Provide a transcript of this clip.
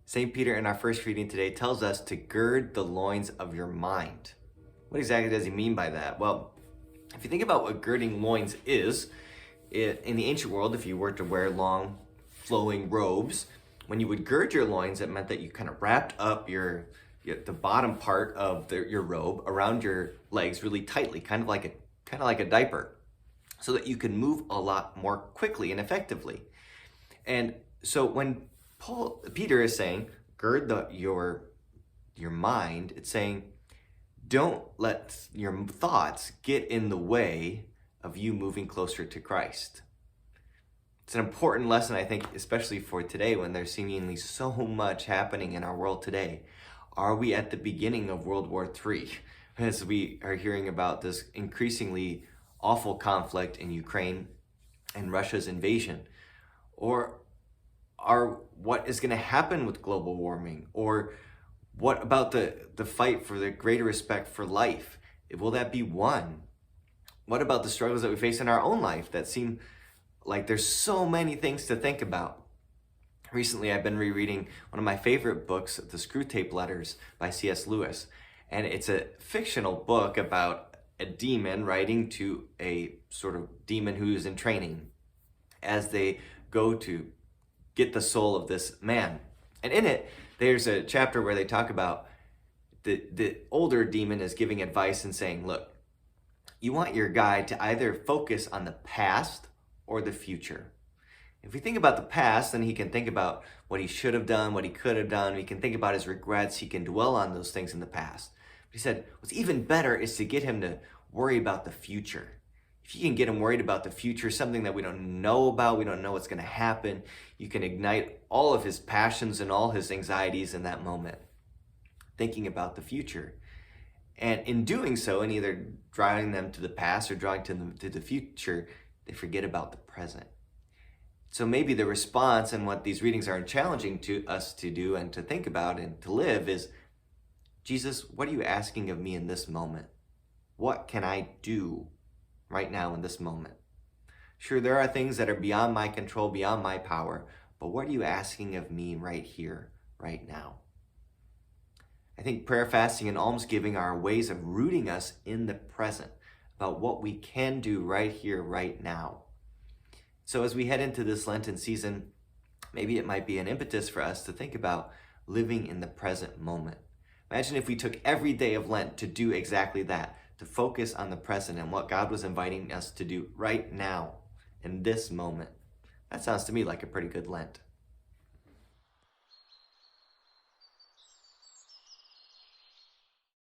St. Peter in our first reading today tells us to gird the loins of your mind. What exactly does he mean by that? Well, if you think about what girding loins is, in the ancient world, if you were to wear long flowing robes, when you would gird your loins, it meant that you kind of wrapped up the bottom part of your robe around your legs really tightly, kind of like a diaper, so that you can move a lot more quickly and effectively. And so when Peter is saying, gird your mind, it's saying, don't let your thoughts get in the way of you moving closer to Christ. It's an important lesson, I think, especially for today when there's seemingly so much happening in our world today. Are we at the beginning of World War III as we are hearing about this increasingly awful conflict in Ukraine and Russia's invasion? Or what is going to happen with global warming? Or what about the fight for the greater respect for life? Will that be won? What about the struggles that we face in our own life that seem like there's so many things to think about? Recently, I've been rereading one of my favorite books, The Screwtape Letters by C.S. Lewis. And it's a fictional book about a demon writing to a sort of demon who is in training as they go to get the soul of this man. And in it, there's a chapter where they talk about the older demon is giving advice and saying, look, you want your guy to either focus on the past or the future. If we think about the past, then he can think about what he should have done, what he could have done. He can think about his regrets. He can dwell on those things in the past. But he said, what's even better is to get him to worry about the future. If you can get him worried about the future, something that we don't know about, we don't know what's going to happen, you can ignite all of his passions and all his anxieties in that moment, thinking about the future. And in doing so, in either drawing them to the past or drawing them to the future, they forget about the present. So maybe the response and what these readings are challenging to us to do and to think about and to live is, Jesus, what are you asking of me in this moment? What can I do right now in this moment? Sure, there are things that are beyond my control, beyond my power, but what are you asking of me right here, right now? I think prayer, fasting, and almsgiving are ways of rooting us in the present about what we can do right here, right now. So as we head into this Lenten season, maybe it might be an impetus for us to think about living in the present moment. Imagine if we took every day of Lent to do exactly that, to focus on the present and what God was inviting us to do right now, in this moment. That sounds to me like a pretty good Lent.